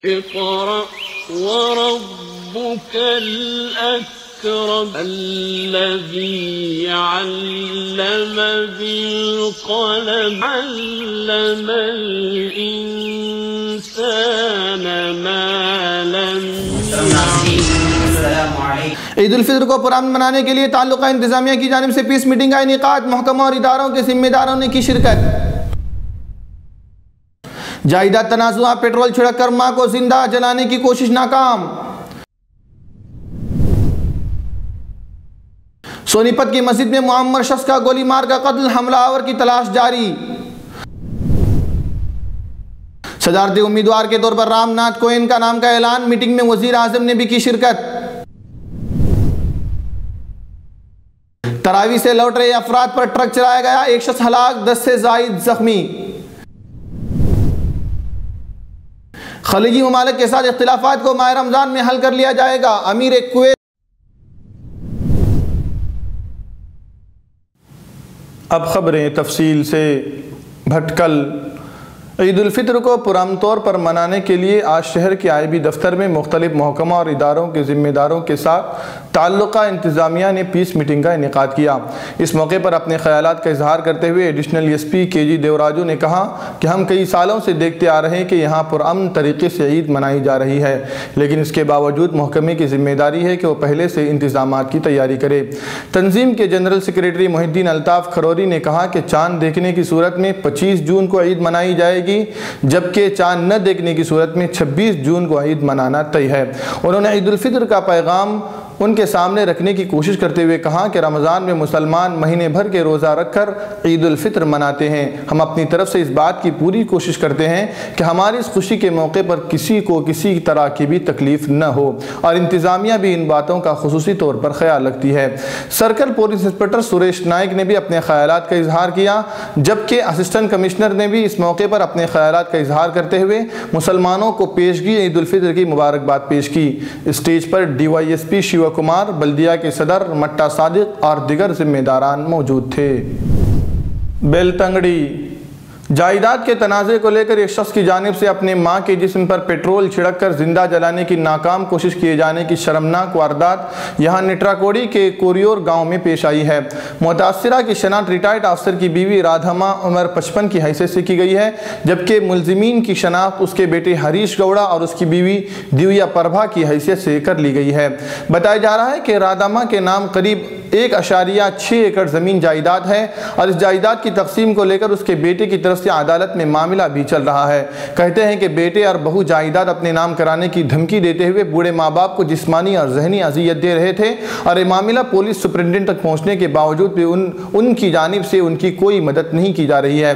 اقرأ وربك الأكرم الذي علم بالقلم علم الإنسان ما لم يعلم۔ عید الفطر کو پرامن منانے کے لیے تعلقہ انتظامیہ کی جانب سے پیس میٹنگ کا انعقاد، محکمہ اور اداروں کے ذمہ داروں نے کی شرکت۔ جائیداد تنازعہ، پیٹرول چھڑک کر ماں کو زندہ جلانے کی کوشش ناکام۔ سونی پت کی مسجد میں معمر شخص کا گولی مار کا قتل، حملہ آور کی تلاش جاری۔ صدارتی امیدوار کے طور پر رام ناتھ کوئن کا نام کا اعلان، میٹنگ میں وزیر اعظم نے بھی کی شرکت۔ تراویح سے لوٹ رہے افراد پر ٹرک چلایا گیا، ایک شخص ہلاک، 10 سے زائد زخمی۔ خلیجی ممالک کے ساتھ اختلافات کو ماہ رمضان میں حل کر لیا جائے گا، امیر کویت۔ اب خبریں تفصیل سے۔ بھٹکل۔ عید الفطر کو پرامن طور پر منانے کے لیے آج شہر کے IB دفتر میں مختلف محکمہ اور اداروں کے ذمہ داروں کے ساتھ تعلقہ انتظامیہ نے پیس میٹنگ کا انعقاد کیا۔ اس موقع پر اپنے خیالات کا اظہار کرتے ہوئے ایڈیشنل SP KG دیوراجو نے کہا کہ ہم کئی سالوں سے دیکھتے آ رہے ہیں کہ یہاں پرامن طریقے سے عید منائی جا رہی ہے، لیکن اس کے باوجود محکمے کی ذمہ داری ہے کہ وہ پہلے سے انتظامات کی تیاری کرے۔ تنظیم کے جنرل سیکریٹری محی الدین الطاف کھروری نے کہا کہ چاند دیکھنے کی صورت میں 25 جون کو عید منائی جائے گی، جبکہ چاند نہ دیکھنے کی صورت میں 26 جون کو عید منانا طے ہے۔ انہوں نے عید الفطر کا پیغام ان کے سامنے رکھنے کی کوشش کرتے ہوئے کہا کہ رمضان میں مسلمان مہینے بھر کے روزہ رکھ کر عید الفطر مناتے ہیں۔ ہم اپنی طرف سے اس بات کی پوری کوشش کرتے ہیں کہ ہماری اس خوشی کے موقع پر کسی کو کسی طرح کی بھی تکلیف نہ ہو، اور انتظامیہ بھی ان باتوں کا خصوصی طور پر خیال رکھتی ہے۔ Circle police inspector Suresh Naik نے بھی اپنے خیالات کا اظہار کیا، جبکہ اسسٹنٹ کمشنر نے بھی اس موقع پر اپنے خیالات کا اظہار کرتے ہوئے مسلمانوں کو پیشگی عید الفطر کی مبارکباد پیش کی۔ اسٹیج پر DYSP شیوا کمار، بلدیہ کے صدر مٹا صادق اور دیگر ذمہ داران موجود تھے۔ بیلتنگڑی۔ جائیداد کے تنازع کو لے کر ایک شخص کی جانب سے اپنے ماں کے جسم پر پیٹرول چھڑک کر زندہ جلانے کی ناکام کوشش کیے جانے کی شرمناک واردات یہاں نٹراکوڑی کے کوریور گاؤں میں پیش آئی ہے۔ متاثرہ کی شناخت ریٹائرڈ افسر کی بیوی رادھما عمر 55 کی حیثیت سے کی گئی ہے، جبکہ ملزمین کی شناخت اس کے بیٹے ہریش گوڑا اور اس کی بیوی دیویا پربھا کی حیثیت سے کر لی گئی ہے۔ بتایا جا رہا ہے کہ رادھما کے نام قریب 1.6 ایکڑ زمین جائیداد ہے، اور اس جائیداد کی تقسیم کو لے کر اس کے بیٹے کی طرف سے عدالت میں معاملہ بھی چل رہا ہے۔ کہتے ہیں کہ بیٹے اور بہو جائیداد اپنے نام کرانے کی دھمکی دیتے ہوئے بوڑھے ماں باپ کو جسمانی اور ذہنی اذیت دے رہے تھے، اور یہ معاملہ پولیس سپرنٹنڈنٹ تک پہنچنے کے باوجود بھی ان کی جانب سے ان کی کوئی مدد نہیں کی جا رہی ہے۔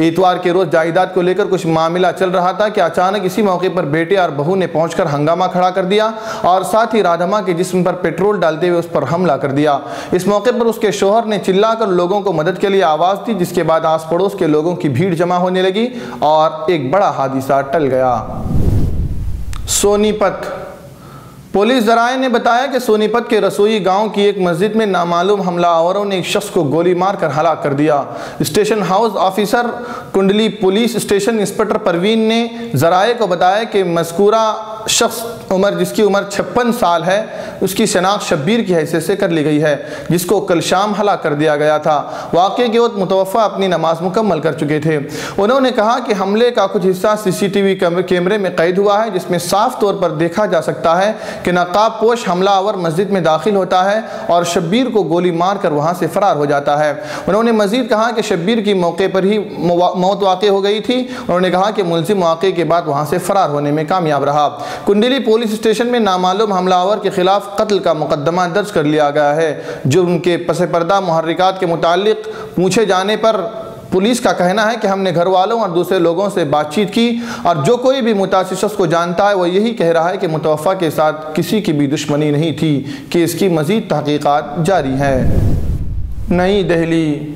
اتوار کے روز جائیداد کو لے کر کچھ معاملہ چل رہا تھا کہ اچانک اسی موقع پر بیٹے اور بہو نے پہنچ کر ہنگامہ کھڑا کر دیا اور ساتھ ہی رادھما کے جسم پر پیٹرول ڈالتے ہوئے اس پر حملہ کر دیا۔ اس موقع پر اس کے شوہر نے چلا کر لوگوں کو مدد کے لیے آواز دی، جس کے بعد آس پڑوس کے لوگوں کی بھیڑ جمع ہونے لگی اور ایک بڑا حادثہ ٹل گیا۔ سونی پت۔ پولیس ذرائع نے بتایا کہ سونی پت کے رسوئی گاؤں کی ایک مسجد میں نامعلوم حملہ آوروں نے ایک شخص کو گولی مار کر ہلاک کر دیا۔ اسٹیشن ہاؤس آفیسر کنڈلی پولیس اسٹیشن انسپکٹر پروین نے ذرائع کو بتایا کہ مذکورہ شخص جس کی عمر 56 سال ہے، اس کی شناخت شبیر کی حیثیت سے کر لی گئی ہے، جس کو کل شام ہلاک کر دیا گیا تھا۔ واقعے کے وقت متوفہ اپنی نماز مکمل کر چکے تھے۔ انہوں نے کہا کہ حملے کا کچھ حصہ CCTV کیمرے میں قید ہوا ہے، جس میں صاف طور پر دیکھا جا سکتا ہے کہ نقاب پوش حملہ آور مسجد میں داخل ہوتا ہے اور شبیر کو گولی مار کر وہاں سے فرار ہو جاتا ہے۔ انہوں نے مزید کہا کہ شبیر کی موقع پر ہی موت واقع ہو گئی تھی۔ انہوں نے کہا کہ ملزم واقعے کے بعد وہاں سے فرار ہونے میں کامیاب رہا۔ کنڈلی پولیس اسٹیشن میں نامعلوم حملہ آور کے خلاف قتل کا مقدمہ درج کر لیا گیا ہے، جو ان کے پس پردہ محرکات کے متعلق پوچھے جانے پر پولیس کا کہنا ہے کہ ہم نے گھر والوں اور دوسرے لوگوں سے بات چیت کی، اور جو کوئی بھی متاثر شخص کو جانتا ہے وہ یہی کہہ رہا ہے کہ متوفہ کے ساتھ کسی کی بھی دشمنی نہیں تھی، کہ اس کی مزید تحقیقات جاری ہے۔ نئی دہلی۔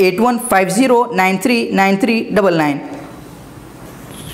8150939399।